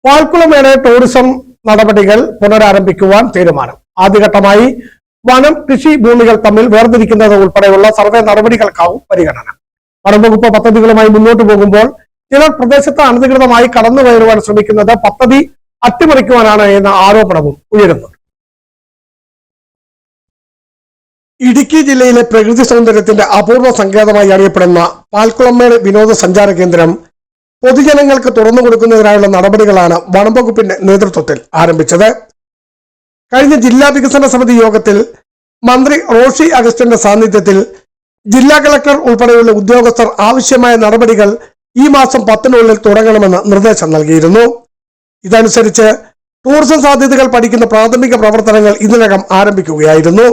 Palkulamedu tourism നടപടികൾ പുനരാരംഭിക്കുവാൻ തീരുമാനം. ആദ്യഘട്ടമായി വനം കൃഷി ഭൂമികൾ തമ്മിൽ വേർതിരിക്കുന്നത് ഉൾപ്പെടെയുള്ള സർവേ നടപടികൾക്കാവും പരിഗണന. വനം വകുപ്പ് പദ്ധതികളുമായി മുന്നോട്ടു പോകുമ്പോൾ ചിലർ പ്രദേശത്ത് അനധികൃതമായി കടന്നുകയറുവാൻ ശ്രമിക്കുന്നത് പദ്ധതി അട്ടിമറിക്കുവാനാണ് എന്ന ആരോപണവും ഉയരുന്നു. ഇടുക്കി ജില്ലയിലെ പ്രകൃതി സൗന്ദര്യത്തിന്റെ അപൂർവ സങ്കേതമായി അറിയപ്പെടുന്ന പാൽക്കുളമേട് വിനോദസഞ്ചാര കേന്ദ്രം പൊതുജനങ്ങൾക്ക് തുറന്നു കൊടുക്കുന്നതിനായുള്ള നടപടികളാണ് വനം വകുപ്പിന്റെ നേതൃത്വത്തിൽ ആരംഭിച്ചത്. കഴിഞ്ഞ ജില്ലാ വികസന സമിതി യോഗത്തിൽ മന്ത്രി റോഷി അഗസ്റ്റിന്റെ സാന്നിധ്യത്തിൽ ജില്ലാ കളക്ടർ ഉൾപ്പെടെയുള്ള ഉദ്യോഗസ്ഥർ ആവശ്യമായ നടപടികൾ ഈ മാസം 10-നുള്ളിൽ തുടങ്ങണമെന്ന് നിർദ്ദേശം നൽകിയിരുന്നു. ഇതനുസരിച്ച് ടൂറിസം സാധ്യതകൾ പഠിക്കുന്ന പ്രാഥമിക പ്രവർത്തനങ്ങൾ ഇതിനകം ആരംഭിക്കുകയായിരുന്നു.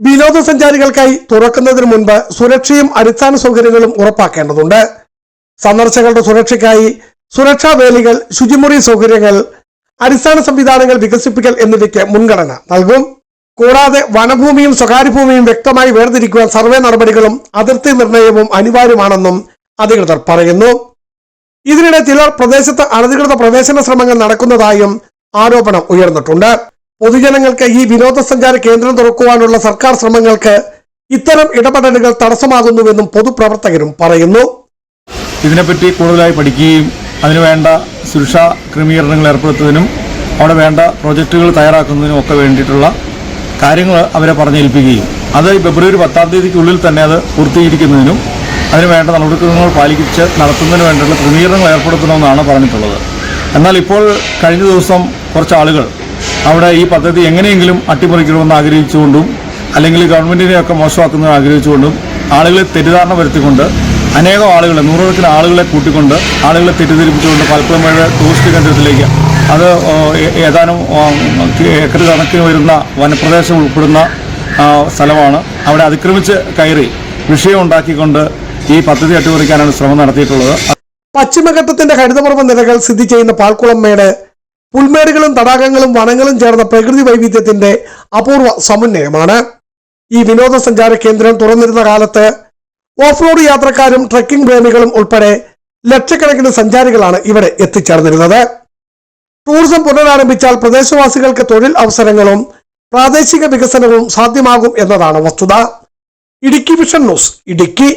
വിനോദസഞ്ചാരികൾക്കായി തുറക്കുന്നതിന് മുൻപ് സുരക്ഷയും അടിസ്ഥാന സൗകര്യങ്ങളും ഉറപ്പാക്കേണ്ടതുണ്ട്. സന്ദർശകരുടെ സുരക്ഷയ്ക്കായി സുരക്ഷാ വേലികൾ, ശുചിമുറി സൗകര്യങ്ങൾ, അടിസ്ഥാന സംവിധാനങ്ങൾ വികസിപ്പിക്കൽ എന്നിവയ്ക്ക് മുൻഗണന നൽകും. കൂടാതെ വനഭൂമിയും സ്വകാര്യ ഭൂമിയും വ്യക്തമായി വേർതിരിക്കുവാൻ സർവേ നടപടികളും അതിർത്തി നിർണയവും അനിവാര്യമാണെന്നും അധികൃതർ പറയുന്നു. ഇതിനിടെ ചിലർ പ്രദേശത്ത് അനധികൃത പ്രവേശന ശ്രമങ്ങൾ നടക്കുന്നതായും ആരോപണം ഉയർന്നിട്ടുണ്ട്. പൊതുജനങ്ങൾക്ക് ഈ വിനോദസഞ്ചാര കേന്ദ്രം തുറക്കുവാനുള്ള സർക്കാർ ശ്രമങ്ങൾക്ക് ഇത്തരം ഇടപെടലുകൾ തടസ്സമാകുന്നുവെന്നും പൊതുപ്രവർത്തകരും പറയുന്നു. ഇതിനെപ്പറ്റി കൂടുതലായി പഠിക്കുകയും അതിനുവേണ്ട സുരക്ഷാ ക്രമീകരണങ്ങൾ ഏർപ്പെടുത്തുന്നതിനും അവിടെ വേണ്ട പ്രോജക്റ്റുകൾ തയ്യാറാക്കുന്നതിനും ഒക്കെ വേണ്ടിയിട്ടുള്ള കാര്യങ്ങൾ അവരെ പറഞ്ഞേൽപ്പിക്കുകയും അത് ഫെബ്രുവരി 10-ാം തീയതിക്കുള്ളിൽ തന്നെ അത് പൂർത്തീകരിക്കുന്നതിനും അതിനുവേണ്ട നടപടിക്രമങ്ങൾ പാലിച്ച് നടത്തുന്നതിന് വേണ്ടിയുള്ള ക്രമീകരണങ്ങൾ ഏർപ്പെടുത്തണമെന്നാണ് പറഞ്ഞിട്ടുള്ളത്. എന്നാൽ ഇപ്പോൾ കഴിഞ്ഞ ദിവസം കുറച്ച് ആളുകൾ അവിടെ ഈ പദ്ധതി എങ്ങനെയെങ്കിലും അട്ടിമറിക്കണമെന്ന് ആഗ്രഹിച്ചുകൊണ്ടും അല്ലെങ്കിൽ ഗവൺമെൻറ്റിനെയൊക്കെ മോശമാക്കുന്നതിന് ആഗ്രഹിച്ചുകൊണ്ടും ആളുകളെ തെറ്റിദ്ധാരണ വരുത്തിക്കൊണ്ട് അനേകം ആളുകളെ, നൂറുകണക്കിന് ആളുകളെ കൂട്ടിക്കൊണ്ട് ആളുകളെ തെറ്റിദ്ധരിപ്പിച്ചുകൊണ്ട് പാൽക്കുളമേട് ടൂറിസ്റ്റ് കേന്ദ്രത്തിലേക്ക് അത് ഏതാനും ഏക്കർ കണക്കിന് വരുന്ന വനപ്രദേശം ഉൾപ്പെടുന്ന സ്ഥലമാണ്. അവിടെ അതിക്രമിച്ച് കയറി വിഷയം ഉണ്ടാക്കിക്കൊണ്ട് ഈ പദ്ധതി അട്ടിമറിക്കാനാണ് ശ്രമം നടത്തിയിട്ടുള്ളത്. പശ്ചിമഘട്ടത്തിന്റെ ഹരിതപർവ്വ നിരകൾ സ്ഥിതി ചെയ്യുന്ന പാൽക്കുളമേട് പുൽമേടുകളും തടാകങ്ങളും വനങ്ങളും ചേർന്ന പ്രകൃതി വൈവിധ്യത്തിന്റെ അപൂർവ സമന്വയമാണ്. ഈ വിനോദസഞ്ചാര കേന്ദ്രം തുറന്നിരുന്ന കാലത്ത് ഓഫ് റോഡ് യാത്രക്കാരും ട്രെക്കിംഗ് പ്രേമികളും ഉൾപ്പെടെ ലക്ഷക്കണക്കിന് സഞ്ചാരികളാണ് ഇവിടെ എത്തിച്ചേർന്നിരുന്നത്. ടൂറിസം പുനരാരംഭിച്ചാൽ പ്രദേശവാസികൾക്ക് തൊഴിൽ അവസരങ്ങളും പ്രാദേശിക വികസനവും സാധ്യമാകും എന്നതാണ് വസ്തുത. Idukki vision news, Idukki.